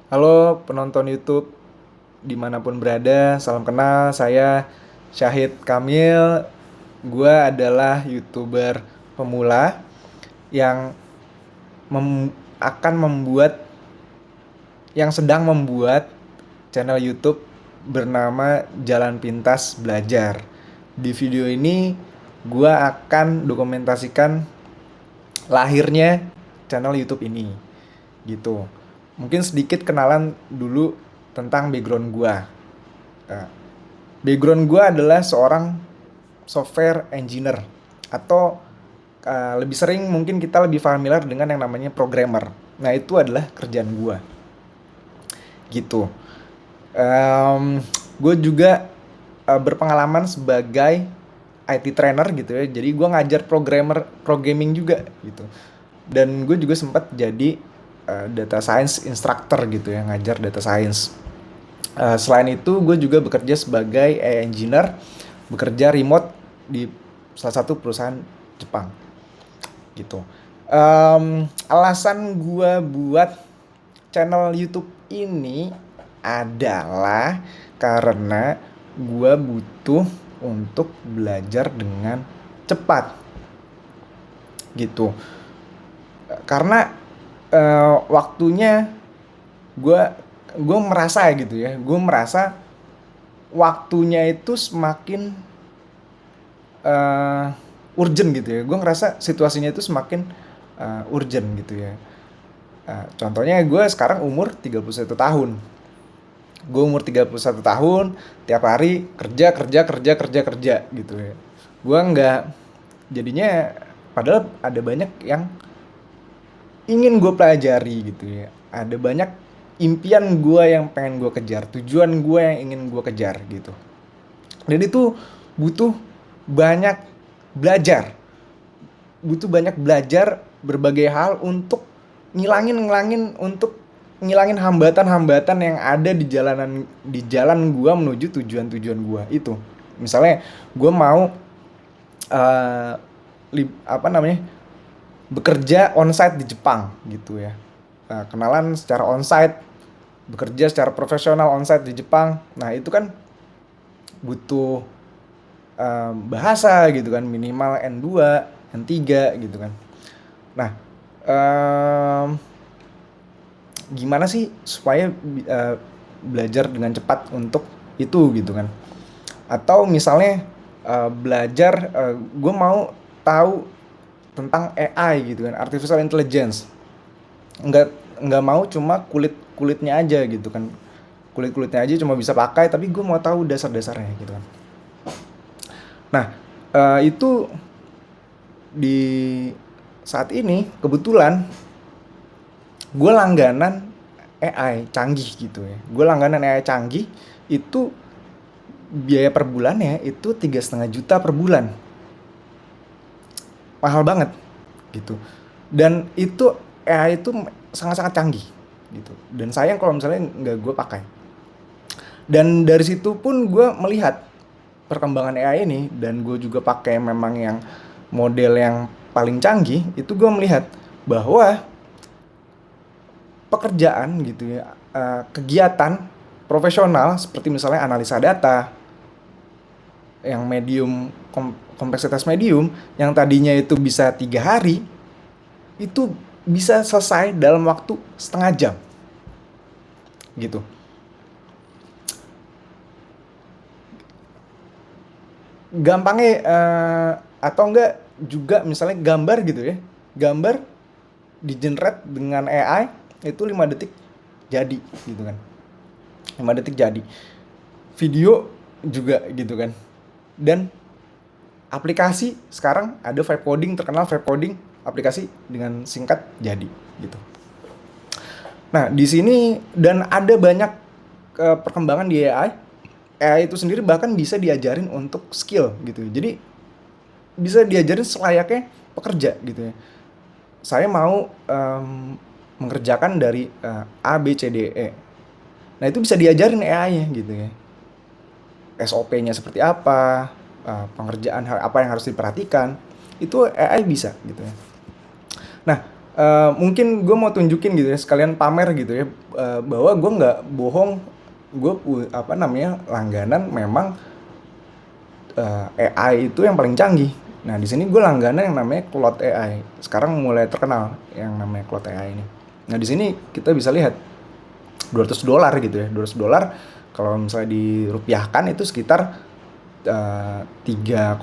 Halo penonton YouTube dimanapun berada, salam kenal. Saya Syahid Kamil. Gua adalah YouTuber pemula yang akan membuat, yang sedang membuat channel YouTube bernama Jalan Pintas Belajar. Di video ini, gua akan dokumentasikan lahirnya channel YouTube ini, gitu. Mungkin sedikit kenalan dulu tentang background gua. Nah, background gue adalah seorang software engineer atau lebih sering mungkin kita lebih familiar dengan yang namanya programmer. Nah itu adalah kerjaan gue, gitu. Gue juga berpengalaman sebagai IT trainer gitu ya. Jadi gue ngajar programming juga gitu. Dan gue juga sempat jadi data science instructor gitu ya, ngajar data science. Selain itu, gue juga bekerja sebagai AI engineer, bekerja remote di salah satu perusahaan Jepang, gitu. Alasan gue buat channel YouTube ini adalah karena gue butuh untuk belajar dengan cepat, gitu. Karena waktunya gue gue merasa gitu ya, gue merasa waktunya itu semakin urgent gitu ya. Gue ngerasa situasinya itu semakin urgent gitu ya. Contohnya gue sekarang umur 31 tahun. Gue umur 31 tahun, tiap hari kerja kerja kerja kerja kerja gitu ya. Gue nggak, jadinya padahal ada banyak yang ingin gue pelajari gitu ya. Ada banyak impian gue yang pengen gue kejar, tujuan gue yang ingin gue kejar gitu. Dan itu butuh banyak belajar, butuh banyak belajar berbagai hal untuk ngilangin hambatan-hambatan yang ada di jalan gua menuju tujuan-tujuan gua itu. Misalnya gua mau uh, apa namanya, bekerja onsite di Jepang gitu ya. Kenalan secara onsite, bekerja secara profesional onsite di Jepang. Nah itu kan butuh bahasa gitu kan, minimal N2, N3 gitu kan. Nah, em, gimana sih supaya belajar dengan cepat untuk itu gitu kan? Atau misalnya belajar, gue mau tahu tentang AI gitu kan, artificial intelligence. Nggak nggak mau cuma kulitnya aja gitu kan, kulitnya aja cuma bisa pakai, tapi gue mau tahu dasar-dasarnya gitu kan. Nah, itu di saat ini kebetulan gue langganan AI canggih gitu ya. Gue langganan AI canggih itu biaya per bulannya itu 3,5 juta per bulan. Mahal banget gitu. Dan itu AI itu sangat-sangat canggih gitu. Dan sayang kalau misalnya nggak gue pakai. Dan dari situ pun gue melihat perkembangan AI ini, dan gue juga pakai memang yang model yang paling canggih. Itu gue melihat bahwa pekerjaan gitu ya, kegiatan profesional seperti misalnya analisa data yang medium, kompleksitas medium, yang tadinya itu bisa 3 hari, itu bisa selesai dalam waktu setengah jam gitu. Gampangnya atau enggak juga misalnya gambar gitu ya, gambar di generate dengan AI itu 5 detik jadi gitu kan, 5 detik jadi. Video juga gitu kan. Dan aplikasi sekarang ada vibe coding, terkenal vibe coding, aplikasi dengan singkat jadi gitu. Nah di sini, dan ada banyak perkembangan di AI. AI itu sendiri bahkan bisa diajarin untuk skill gitu. Jadi bisa diajarin selayaknya pekerja gitu ya. Saya mau mengerjakan dari A B C D E. Nah itu bisa diajarin AI-nya gitu ya. SOP-nya seperti apa, pengerjaan apa yang harus diperhatikan, itu AI bisa gitu ya. Nah, Mungkin gue mau tunjukin gitu ya, sekalian pamer gitu ya, bahwa gue nggak bohong. Gue apa namanya, langganan memang AI itu yang paling canggih. Nah, di sini gue langganan yang namanya Claude AI. Sekarang mulai terkenal yang namanya Claude AI ini. Nah, di sini kita bisa lihat $200 gitu ya. $200 kalau misalnya dirupiahkan itu sekitar 3,3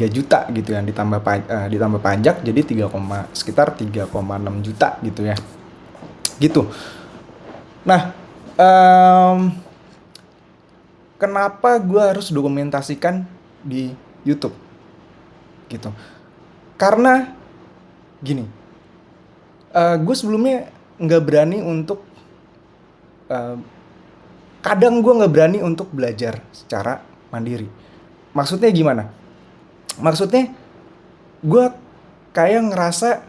juta gitu ya, ditambah pajak jadi sekitar 3,6 juta gitu ya. Gitu. Nah, em, kenapa gue harus dokumentasikan di YouTube gitu? Karena gini, gue sebelumnya nggak berani untuk eh, kadang gue nggak berani untuk belajar secara mandiri. Maksudnya gimana? Maksudnya gue kayak ngerasa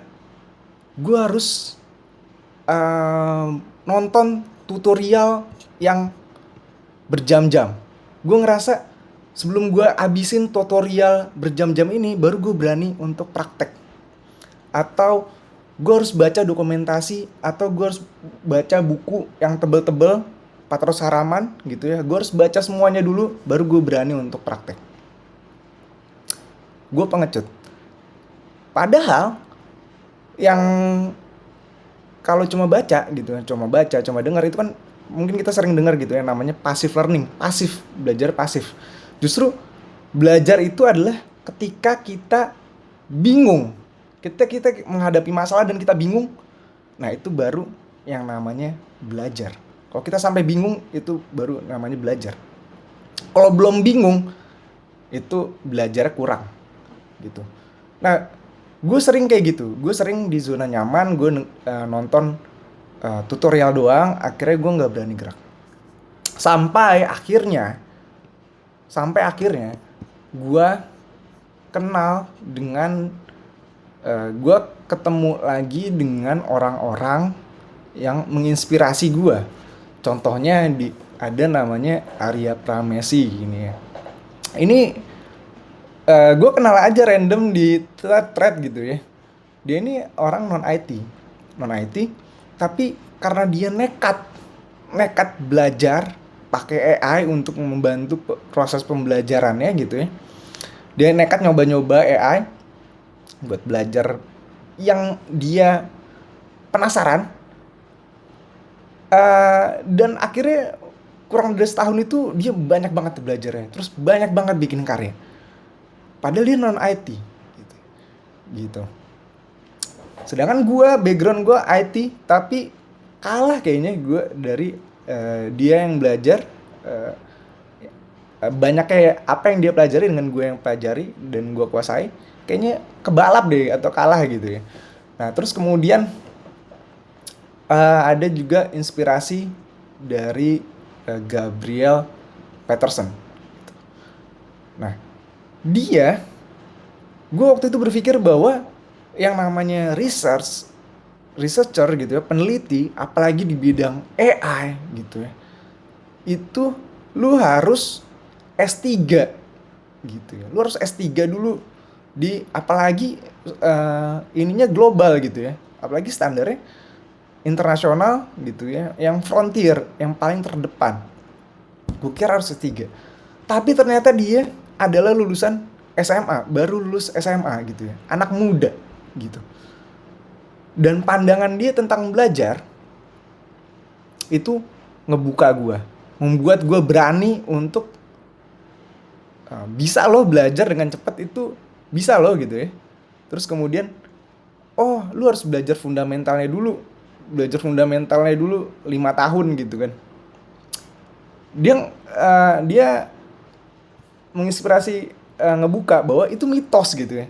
gue harus nonton tutorial yang berjam-jam. Gue ngerasa sebelum gue abisin tutorial berjam-jam ini, baru gue berani untuk praktek. Atau gue harus baca dokumentasi, atau gue harus baca buku yang tebel-tebel 400 halaman gitu ya. Gue harus baca semuanya dulu, baru gue berani untuk praktek. Gue pengecut. Padahal yang kalau cuma baca gitu ya, cuma dengar itu kan mungkin kita sering dengar gitu ya, namanya passive learning, pasif, belajar pasif. Justru belajar itu adalah ketika kita bingung, kita menghadapi masalah dan kita bingung, nah itu baru yang namanya belajar. Kalau kita sampai bingung, itu baru namanya belajar. Kalau belum bingung, itu belajar kurang gitu. Nah, gue sering kayak gitu. Gue sering di zona nyaman, gue nonton tutorial doang, akhirnya gue nggak berani gerak. Sampai akhirnya, gue kenal dengan, gue ketemu lagi dengan orang-orang yang menginspirasi gue. Contohnya ada namanya Arya Pramesi ini ya. Ini gue kenal aja random di thread gitu ya. Dia ini orang non IT, tapi karena dia nekat belajar pakai AI untuk membantu proses pembelajarannya gitu ya. Dia nekat nyoba-nyoba AI buat belajar yang dia penasaran. Dan akhirnya kurang dari setahun itu dia banyak banget belajarnya, terus banyak banget bikin karya. Padahal dia non IT gitu. Gitu. Sedangkan gue background gue IT, tapi kalah kayaknya gue dari dia yang belajar banyak kayak apa yang dia pelajari dengan gue yang pelajari dan gue kuasai, kayaknya kebalap deh atau kalah gitu ya. Nah terus kemudian ada juga inspirasi dari Gabriel Peterson. Nah dia, gue waktu itu berpikir bahwa yang namanya researcher gitu ya, peneliti, apalagi di bidang AI gitu ya, itu lu harus S3 gitu ya. Lu harus S3 dulu di, apalagi ininya global gitu ya. Apalagi standarnya internasional gitu ya, yang frontier, yang paling terdepan. Gue kira harus S3. Tapi ternyata dia adalah lulusan SMA, baru lulus SMA gitu ya. Anak muda gitu. Dan pandangan dia tentang belajar itu ngebuka gue, membuat gue berani untuk bisa loh belajar dengan cepat, itu bisa loh gitu ya. Terus kemudian, oh lu harus belajar fundamentalnya dulu 5 tahun gitu kan. Dia menginspirasi, ngebuka bahwa itu mitos gitu ya.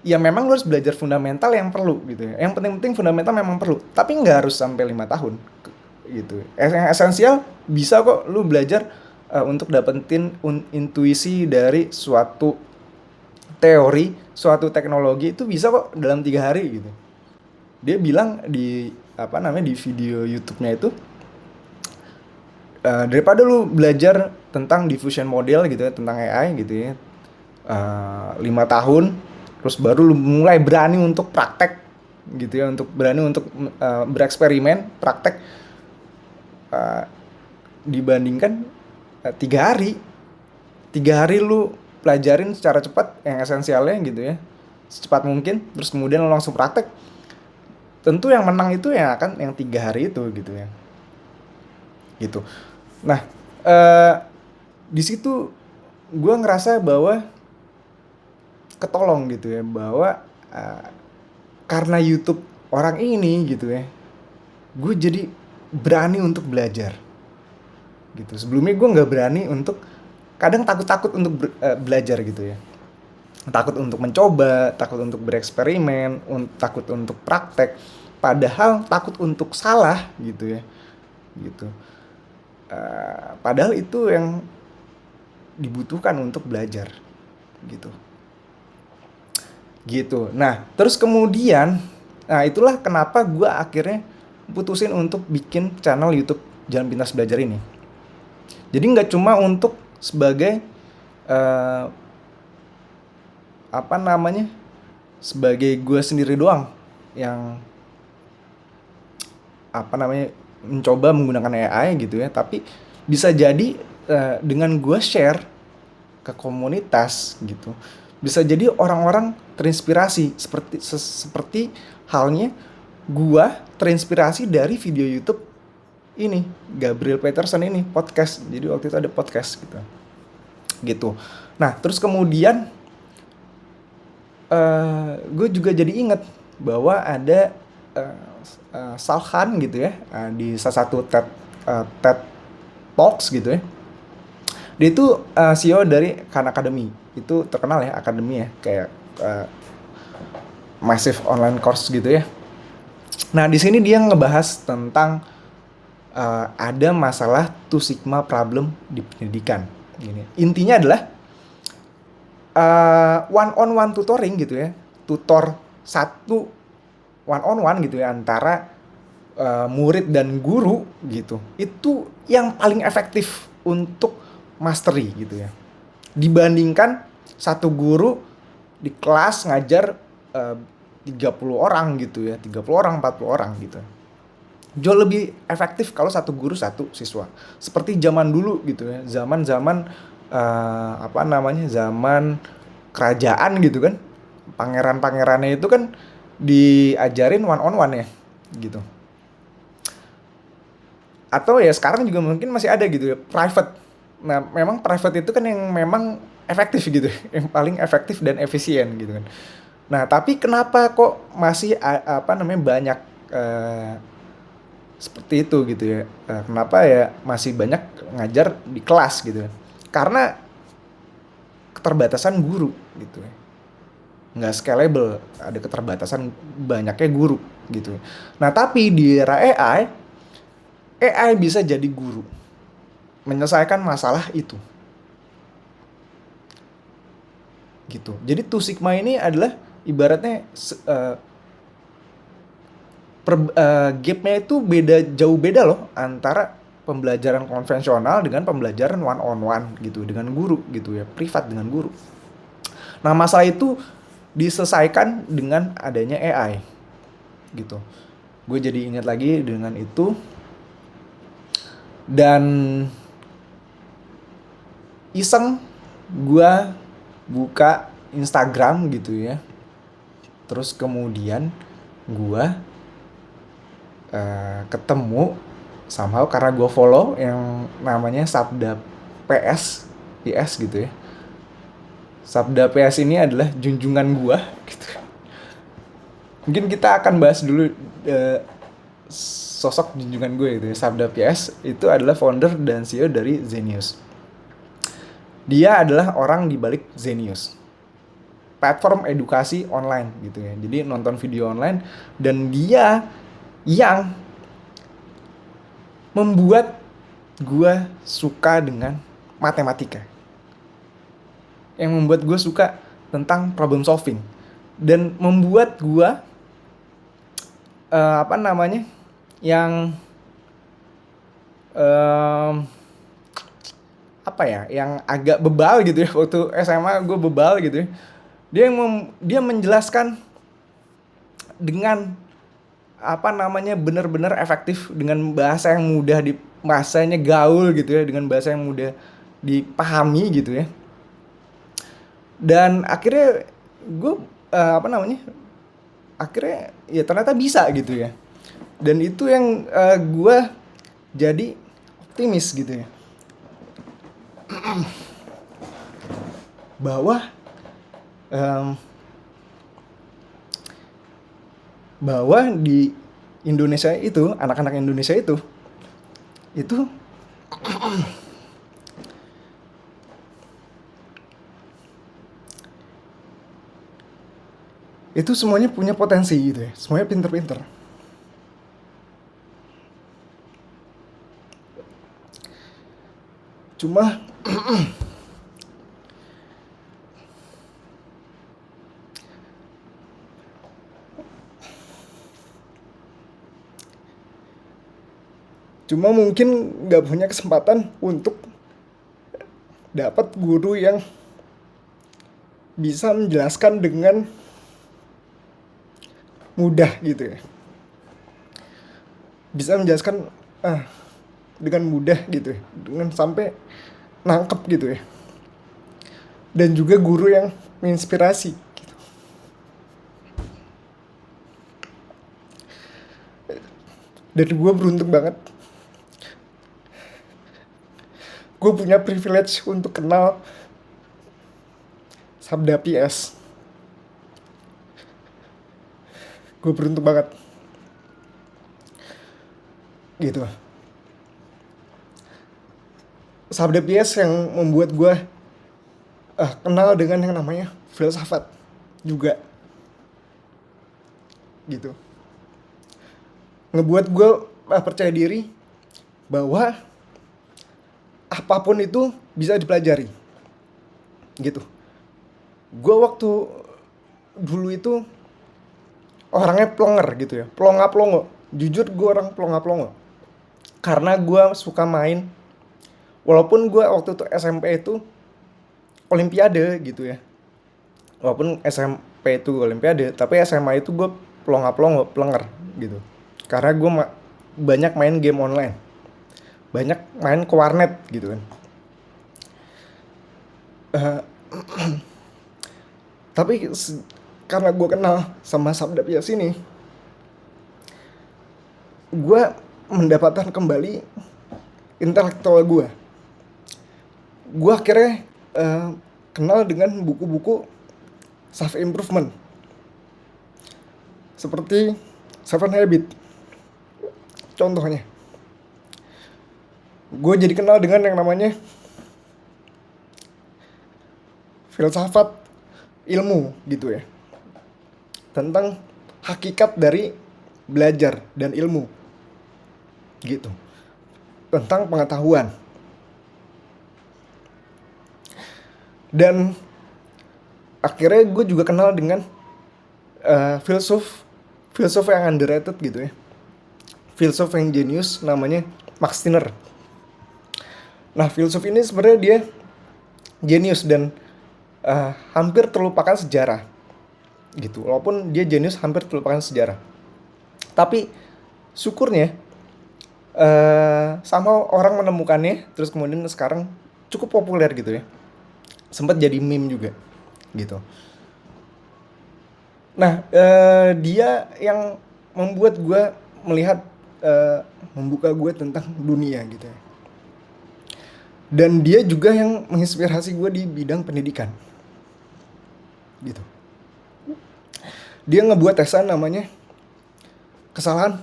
Ya memang lu harus belajar fundamental yang perlu gitu ya. Yang penting-penting fundamental memang perlu, tapi nggak harus sampai 5 tahun gitu. Yang esensial bisa kok lu belajar untuk dapetin intuisi dari suatu teori, suatu teknologi, itu bisa kok dalam 3 hari gitu. Dia bilang di di video YouTube-nya itu, daripada lu belajar tentang diffusion model gitu ya, tentang AI gitu ya, 5 tahun terus baru lu mulai berani untuk praktek gitu ya, untuk berani untuk bereksperimen, praktek, uh, dibandingkan 3 hari. 3 hari lu pelajarin secara cepat yang esensialnya gitu ya, secepat mungkin, terus kemudian lu langsung praktek. Tentu yang menang itu yang akan yang 3 hari itu gitu ya, gitu. Nah, eh di situ gue ngerasa bahwa ketolong gitu ya, bahwa eh, karena YouTube orang ini gitu ya, gue jadi berani untuk belajar gitu. Sebelumnya gue nggak berani untuk, kadang takut-takut untuk belajar gitu ya, takut untuk mencoba, takut untuk bereksperimen, takut untuk praktek, padahal takut untuk salah gitu ya, gitu. Padahal itu yang dibutuhkan untuk belajar gitu, gitu. Nah terus kemudian, nah itulah kenapa gue akhirnya putusin untuk bikin channel YouTube Jalan Pintas Belajar ini. Jadi nggak cuma untuk sebagai uh, apa namanya, sebagai gue sendiri doang yang apa namanya mencoba menggunakan AI gitu ya, tapi bisa jadi dengan gue share ke komunitas gitu, bisa jadi orang-orang terinspirasi seperti halnya gue terinspirasi dari video YouTube ini, Gabriel Peterson ini podcast. Jadi waktu itu ada podcast gitu. Nah terus kemudian gue juga jadi inget bahwa ada Salhan gitu ya, di salah satu TED Talks gitu ya. Dia itu CEO dari Khan Academy. Itu terkenal ya, akademi ya, kayak massive online course gitu ya. Nah di sini dia ngebahas tentang ada masalah two sigma problem di pendidikan. Gini. Intinya adalah one on one tutoring gitu ya, tutor satu one on one gitu ya antara murid dan guru gitu, itu yang paling efektif untuk mastery gitu ya, dibandingkan satu guru di kelas ngajar 30 orang gitu ya, 30 orang 40 orang gitu. Jauh lebih efektif kalau satu guru satu siswa, seperti zaman dulu gitu ya, zaman apa namanya, zaman kerajaan gitu kan, pangeran-pangerannya itu kan diajarin one on one ya gitu. Atau ya sekarang juga mungkin masih ada gitu ya, private. Nah memang private itu kan yang memang efektif gitu, yang paling efektif dan efisien gitu kan. Nah tapi kenapa kok masih apa namanya banyak seperti itu gitu ya, kenapa ya masih banyak ngajar di kelas gitu ya, karena keterbatasan guru gitu ya, nggak scalable, ada keterbatasan banyaknya guru gitu. Nah tapi di era AI bisa jadi guru menyelesaikan masalah itu gitu. Jadi two sigma ini adalah ibaratnya gapnya itu jauh beda loh antara pembelajaran konvensional dengan pembelajaran one on one gitu dengan guru gitu ya, privat dengan guru. Nah masalah itu diselesaikan dengan adanya AI gitu. Gue jadi ingat lagi dengan itu, dan iseng gue buka Instagram gitu ya, terus kemudian gue ketemu somehow karena gue follow yang namanya Sabda PS gitu ya. Sabda PS ini adalah junjungan gue gitu. Mungkin kita akan bahas dulu sosok junjungan gue gitu ya. Sabda PS itu adalah founder dan CEO dari Zenius. Dia adalah orang di balik Zenius, platform edukasi online gitu ya. Jadi nonton video online, dan dia yang membuat gue suka dengan matematika, yang membuat gue suka tentang problem solving, dan membuat gue apa namanya, yang apa ya, yang agak bebal gitu ya, waktu SMA gue bebal gitu ya. Dia menjelaskan dengan apa namanya benar-benar efektif, dengan bahasa yang mudah bahasanya gaul gitu ya, dengan bahasa yang mudah dipahami gitu ya. Dan akhirnya gue apa namanya, akhirnya ya ternyata bisa gitu ya. Dan itu yang gue jadi optimis gitu ya, bahwa em, bahwa di Indonesia itu, anak-anak Indonesia itu semuanya punya potensi gitu ya, semuanya pinter-pinter. Cuma cuma mungkin nggak punya kesempatan untuk dapat guru yang bisa menjelaskan dengan mudah gitu ya, bisa menjelaskan dengan mudah gitu ya, dengan sampai nangkep gitu ya, dan juga guru yang menginspirasi gitu. Dan gue beruntung banget, gue punya privilege untuk kenal Sabda PS. Gue beruntung banget gitu. Sabda PS yang membuat gue kenal dengan yang namanya filsafat juga gitu, ngebuat gue percaya diri bahwa apapun itu bisa dipelajari gitu. Gue waktu dulu itu orangnya plonger gitu ya, plonga-plongo. Jujur gue orang plonga-plongo, karena gue suka main. Walaupun gue waktu itu SMP itu olimpiade gitu ya, walaupun SMP itu olimpiade, tapi SMA itu gue plonga-plongo, plenger gitu. Karena gue banyak main game online, banyak main ke warnet gitu kan. Tapi karena gue kenal sama Sabda Pias ini, gue mendapatkan kembali intelektual gue. Gue akhirnya kenal dengan buku-buku self improvement seperti Seven Habits contohnya. Gue jadi kenal dengan yang namanya filsafat ilmu gitu ya, tentang hakikat dari belajar dan ilmu gitu, tentang pengetahuan. Dan akhirnya gue juga kenal dengan filsuf yang underrated gitu ya, filsuf yang jenius namanya Max Stirner. Nah, filsuf ini sebenarnya dia jenius dan hampir terlupakan sejarah gitu. Walaupun dia jenius, hampir terlupakan sejarah. Tapi syukurnya sama orang menemukannya, terus kemudian sekarang cukup populer gitu ya. Sempat jadi meme juga gitu. Nah, dia yang membuat gue melihat, membuka gue tentang dunia gitu ya. Dan dia juga yang menginspirasi gue di bidang pendidikan gitu. Dia ngebuat tesan namanya kesalahan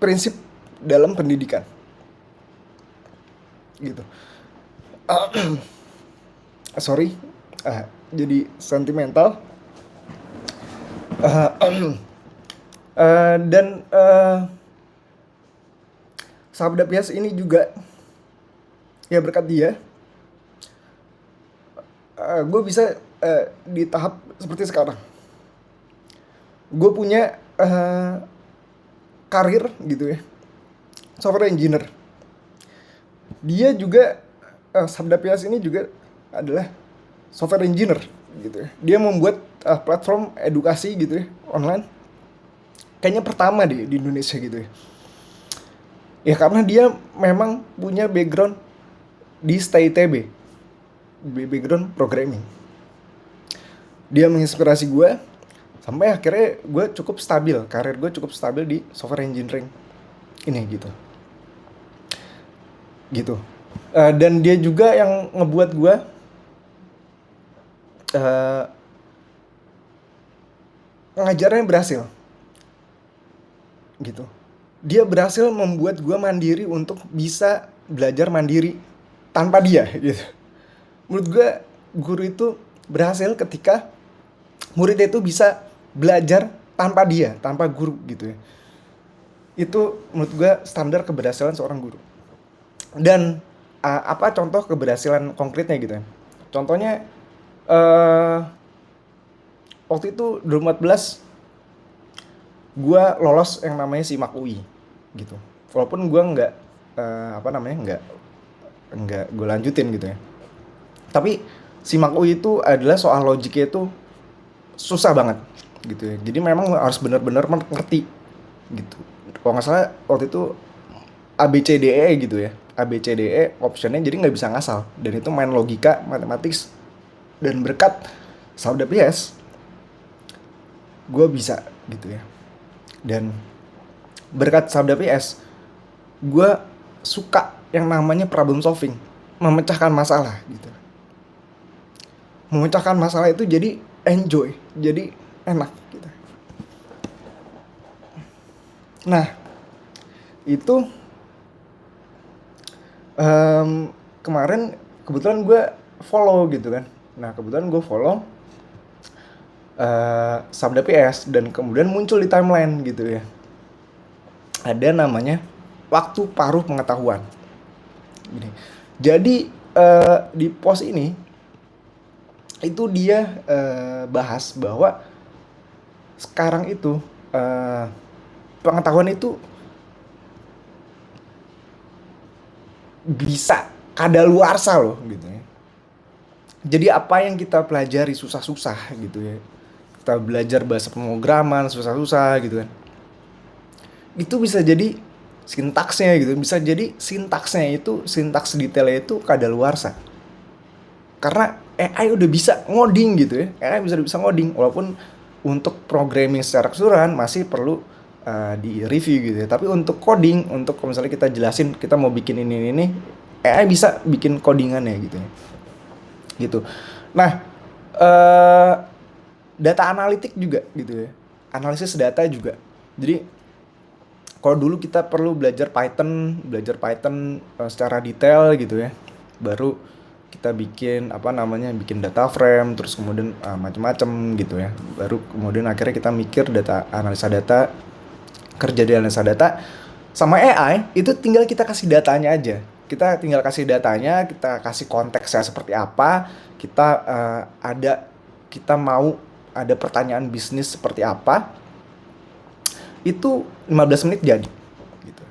prinsip dalam pendidikan gitu. Sorry, jadi sentimental. Dan Sabda Pias ini juga ya berkat dia gue bisa di tahap seperti sekarang. Gue punya karir gitu ya, software engineer. Dia juga Sabda Pias ini juga adalah software engineer gitu ya. Dia membuat platform edukasi gitu ya, online. Kayaknya pertama di Indonesia gitu ya. Ya karena dia memang punya background di STI ITB, background programming. Dia menginspirasi gue sampai akhirnya gue cukup stabil, karir gue cukup stabil di software engineering ini gitu. Gitu. Dan dia juga yang ngebuat gue uh, ngajarnya berhasil gitu. Dia berhasil membuat gue mandiri untuk bisa belajar mandiri tanpa dia gitu. Menurut gue guru itu berhasil ketika muridnya itu bisa belajar tanpa dia, tanpa guru gitu ya. Itu menurut gue standar keberhasilan seorang guru. Dan apa contoh keberhasilan konkretnya gitu ya. Contohnya waktu itu 2014 gue lolos yang namanya SIMAK UI gitu. Walaupun gue nggak nggak gue lanjutin gitu ya. Tapi SIMAK UI itu adalah soal logiknya itu susah banget gitu ya. Jadi memang harus benar-benar mengerti gitu. Kalau nggak salah waktu itu ABCDE gitu ya. ABCDE optionnya jadi nggak bisa ngasal. Dan itu main logika, matematis. Dan berkat Sabda PS, gue bisa gitu ya. Dan berkat Sabda PS, gue suka yang namanya problem solving, memecahkan masalah gitu. Memecahkan masalah itu jadi enjoy, jadi enak gitu. Nah, itu kemarin kebetulan gue follow gitu kan. Nah, kebetulan gue follow Sabda PS dan kemudian muncul di timeline gitu ya. Ada namanya waktu paruh pengetahuan. Gini. Jadi di post ini itu dia bahas bahwa sekarang itu pengetahuan itu bisa kadaluarsa loh gitu ya. Jadi apa yang kita pelajari susah-susah gitu ya. Kita belajar bahasa pemrograman susah-susah gitu kan. Itu bisa jadi sintaksnya gitu, bisa jadi sintaksnya itu, sintaks detailnya itu kadaluarsa. Karena AI udah bisa ngoding gitu ya. AI bisa ngoding walaupun untuk programming secara keseluruhan masih perlu di review gitu ya. Tapi untuk coding, untuk misalnya kita jelasin kita mau bikin ini, AI bisa bikin codingannya gitu ya. Gitu. Nah, data analitik juga gitu ya. Analisis data juga. Jadi kalau dulu kita perlu belajar Python secara detail gitu ya. Baru kita bikin bikin data frame, terus kemudian macam-macam gitu ya. Baru kemudian akhirnya kita mikir analisa data, kerja di analisa data. Sama AI itu tinggal kita kasih datanya aja. Kita tinggal kasih datanya, kita kasih konteksnya seperti apa, kita mau ada pertanyaan bisnis seperti apa, itu 15 menit jadi gitu.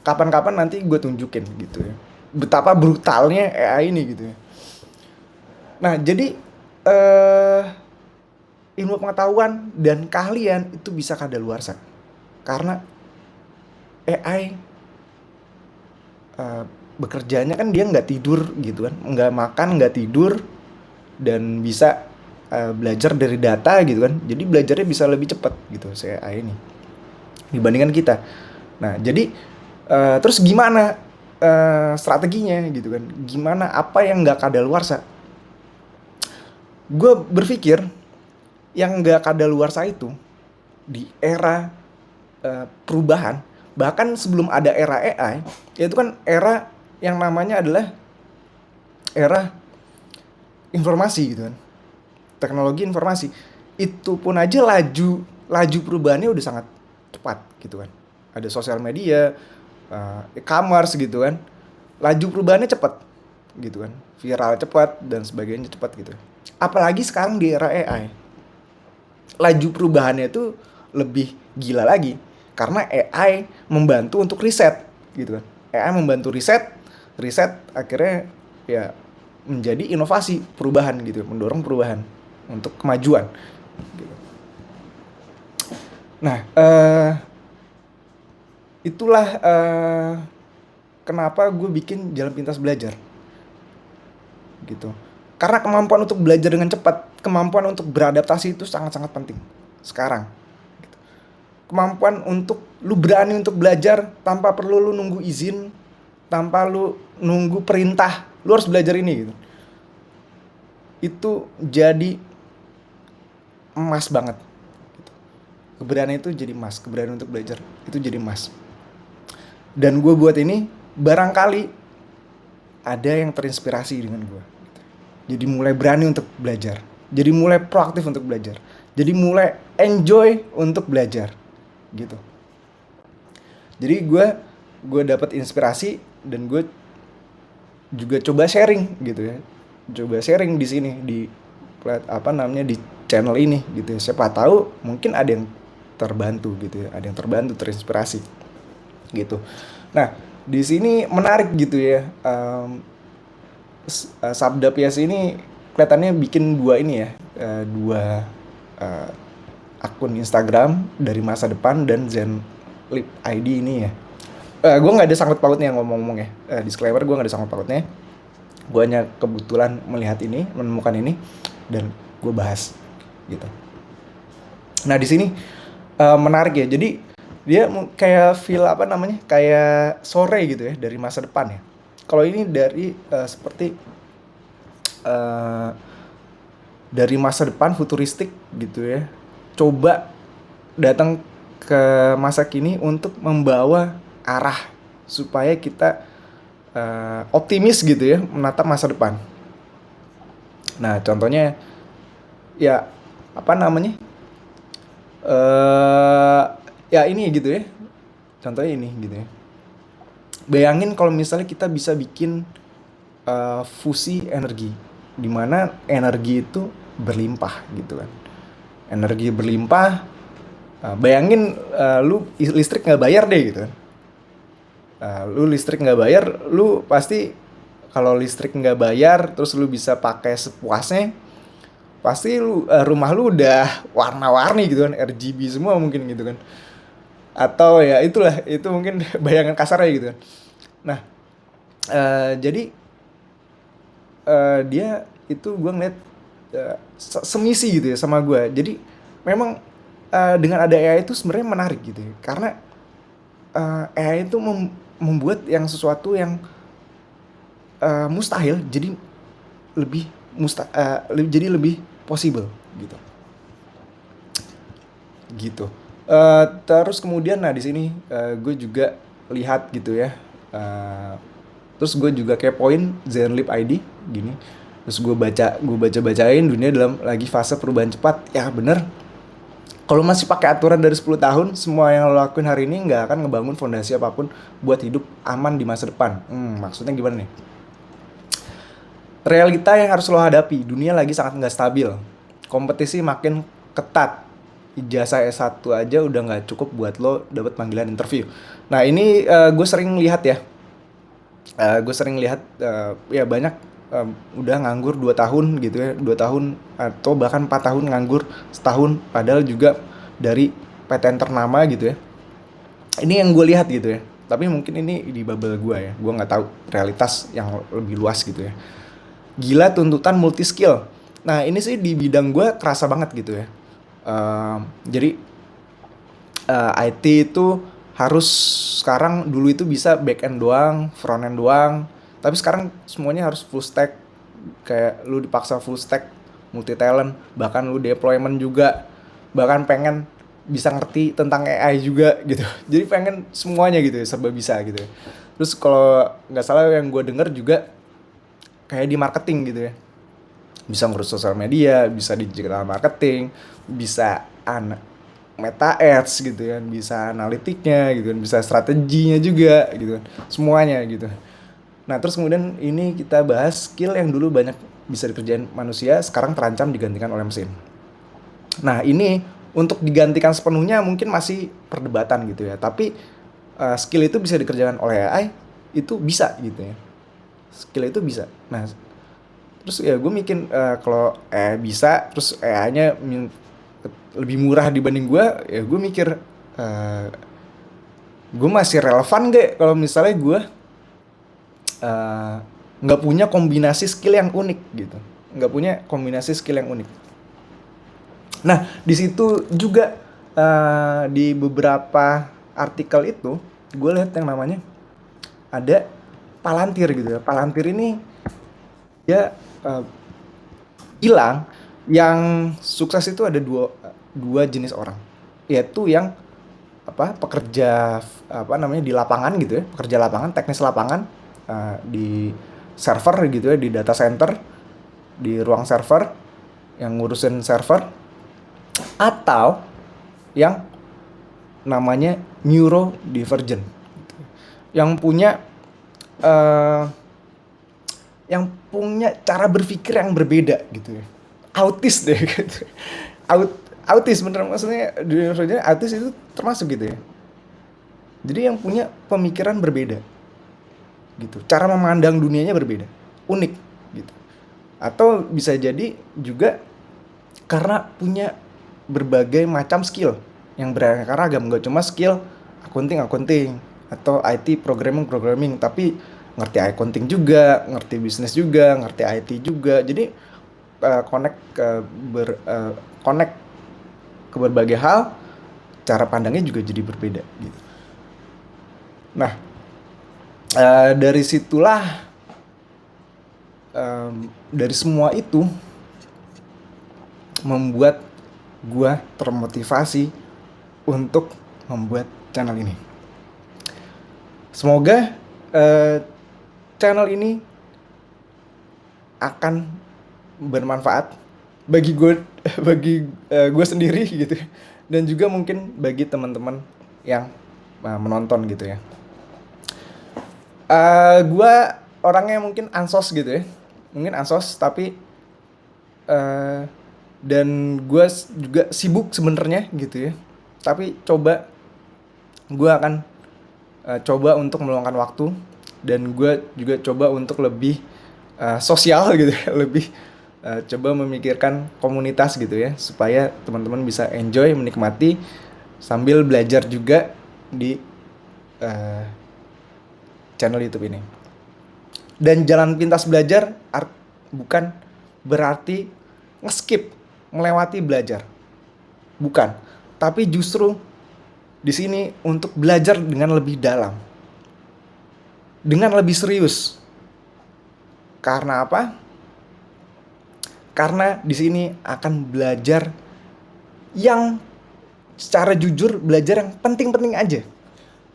Kapan-kapan nanti gue tunjukin gitu ya, betapa brutalnya AI ini gitu ya. Nah jadi ilmu pengetahuan dan keahlian itu bisa kadaluarsa karena AI bekerjanya kan dia nggak tidur gitu kan, nggak makan, nggak tidur, dan bisa belajar dari data gitu kan. Jadi belajarnya bisa lebih cepat gitu si AI ini dibandingkan kita. Nah jadi terus gimana strateginya gitu kan, gimana apa yang nggak kadaluarsa? Gue berpikir yang nggak kadaluarsa itu di era perubahan, bahkan sebelum ada era AI, itu kan era yang namanya adalah era informasi gitu kan, teknologi informasi. Itu pun aja laju perubahannya udah sangat cepat gitu kan. Ada sosial media, e-commerce gitu kan, laju perubahannya cepat gitu kan, viral cepat dan sebagainya cepat gitu. Apalagi sekarang di era AI, laju perubahannya itu lebih gila lagi karena AI membantu untuk riset gitu kan. AI membantu riset akhirnya ya menjadi inovasi, perubahan gitu, mendorong perubahan. untuk kemajuan. Gitu. Nah, itulah kenapa gue bikin Jalan Pintas Belajar gitu. Karena kemampuan untuk belajar dengan cepat, kemampuan untuk beradaptasi itu sangat-sangat penting sekarang. Gitu. Kemampuan untuk lu berani untuk belajar tanpa perlu lu nunggu izin, tanpa lu nunggu perintah, lu harus belajar ini gitu. Itu jadi emas banget. Gitu. Keberanian itu jadi emas, keberanian untuk belajar itu jadi emas. Dan gue buat ini barangkali ada yang terinspirasi dengan gue. Jadi mulai berani untuk belajar. Jadi mulai proaktif untuk belajar. Jadi mulai enjoy untuk belajar. Gitu. Jadi gue dapat inspirasi dan gue juga coba sharing gitu ya. Coba sharing di sini di di channel ini gitu ya. Siapa tahu mungkin ada yang terbantu gitu ya. Ada yang terbantu, terinspirasi. Gitu. Nah, di sini menarik gitu ya. Sabda Pias ini kelihatannya bikin dua ini ya, dua akun Instagram dari masa depan dan Zenlip ID ini ya. Gue nggak ada sangkut pautnya ngomong-ngomong ya. Disclaimer, gue nggak ada sangkut pautnya. Gue hanya kebetulan melihat ini, menemukan ini dan gue bahas gitu. Nah di sini menarik ya. Jadi dia kayak feel kayak sore gitu ya dari masa depan ya. Kalau ini dari seperti dari masa depan futuristik gitu ya. Coba datang ke masa kini untuk membawa arah supaya kita optimis gitu ya menatap masa depan. Nah contohnya ya ya ini gitu ya. Contohnya ini gitu ya. Bayangin kalau misalnya kita bisa bikin fusi energi, di mana energi itu berlimpah gitu kan. Energi berlimpah, bayangin lu listrik nggak bayar deh gitu kan. Lu listrik nggak bayar, lu pasti kalau listrik nggak bayar, terus lu bisa pakai sepuasnya, pasti lu rumah lu udah warna-warni gitu kan, RGB semua mungkin gitu kan. Atau ya itulah, itu mungkin bayangan kasarnya gitu kan. Nah, jadi dia itu gue ngeliat semisi gitu ya sama gue. Jadi memang dengan ada AI itu sebenarnya menarik gitu ya. Karena AI itu membuat yang sesuatu yang mustahil jadi lebih jadi lebih possible gitu. Gitu. Terus kemudian nah di sini gue juga lihat gitu ya. Terus gue juga kepoin Zenlip ID gini. Terus gue bacain dunia dalam lagi fase perubahan cepat. Ya bener. Kalau masih pakai aturan dari 10 tahun, semua yang lo lakuin hari ini nggak akan ngebangun fondasi apapun buat hidup aman di masa depan. Maksudnya gimana nih? Realita yang harus lo hadapi, dunia lagi sangat nggak stabil. Kompetisi makin ketat. Ijazah S1 aja udah nggak cukup buat lo dapet panggilan interview. Nah ini gue sering lihat ya. Ya banyak udah nganggur 2 tahun gitu ya. 2 tahun atau bahkan 4 tahun nganggur setahun. Padahal juga dari PTN ternama gitu ya. Ini yang gue lihat gitu ya. Tapi mungkin ini di bubble gue ya. Gue gak tahu realitas yang lebih luas gitu ya. Gila tuntutan multi skill. Nah ini sih di bidang gue kerasa banget gitu ya. Jadi IT itu harus sekarang, dulu itu bisa back end doang, front end doang. Tapi sekarang semuanya harus full stack. Kayak lu dipaksa full stack, multi talent, bahkan lu deployment juga. Bahkan pengen bisa ngerti tentang AI juga gitu. Jadi pengen semuanya gitu ya, serba bisa gitu ya. Terus kalau nggak salah yang gue denger juga kayak di marketing gitu ya. Bisa ngurus sosial media, bisa digital marketing, bisa meta ads gitu kan, bisa analitiknya gitu kan, bisa strateginya juga gitu kan, semuanya gitu. Nah terus kemudian ini kita bahas skill yang dulu banyak bisa dikerjain manusia, sekarang terancam digantikan oleh mesin. Nah ini untuk digantikan sepenuhnya mungkin masih perdebatan gitu ya, tapi skill itu bisa dikerjakan oleh AI, itu bisa gitu ya, skill itu bisa. Nah Terus ya gue mikir kalau bisa, terus AI-nya lebih murah dibanding gue, ya gue mikir eh, gue masih relevan gak kalau misalnya gue eh, nggak punya kombinasi skill yang unik gitu, nggak punya kombinasi skill yang unik. Nah di situ juga di beberapa artikel itu gue lihat yang namanya ada Palantir gitu ya. Palantir ini dia eh, bilang yang sukses itu ada dua jenis orang, yaitu yang pekerja di lapangan gitu ya, pekerja lapangan, teknis lapangan di server gitu ya, di data center, di ruang server yang ngurusin server, atau yang namanya neurodivergent yang punya eh, yang punya cara berpikir yang berbeda gitu ya, autis deh gitu. Autis bener, maksudnya di Indonesia autis itu termasuk gitu ya, jadi yang punya pemikiran berbeda gitu, cara memandang dunianya berbeda, unik gitu. Atau bisa jadi juga karena punya berbagai macam skill yang beraneka ragam, gak cuma skill accounting atau IT programming, tapi ngerti accounting juga, ngerti bisnis juga, ngerti IT juga. Jadi connect connect ke berbagai hal, cara pandangnya juga jadi berbeda gitu. Nah, dari situlah, dari semua itu membuat gua termotivasi untuk membuat channel ini. Semoga channel ini akan bermanfaat bagi gue bagi gue sendiri gitu, dan juga mungkin bagi teman-teman yang menonton gitu ya. Gue orangnya mungkin ansos gitu ya, mungkin ansos, tapi dan gue juga sibuk sebenarnya gitu ya, tapi gue akan coba untuk meluangkan waktu, dan gue juga coba untuk lebih sosial gitu ya, lebih coba memikirkan komunitas gitu ya, supaya teman-teman bisa enjoy, menikmati sambil belajar juga di uh, channel YouTube ini. Dan jalan pintas belajar bukan berarti ngeskip, melewati belajar, bukan. Tapi justru di sini untuk belajar dengan lebih dalam, dengan lebih serius. Karena apa? Karena di sini akan belajar yang secara jujur, belajar yang penting-penting aja.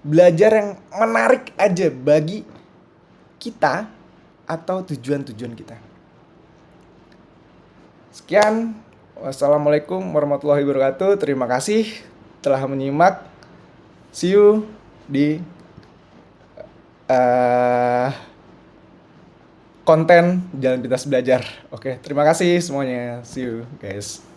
Belajar yang menarik aja bagi kita atau tujuan-tujuan kita. Sekian. Wassalamualaikum warahmatullahi wabarakatuh. Terima kasih telah menyimak. See you di konten Jalan Pintas Belajar. Oke, terima kasih semuanya. See you guys.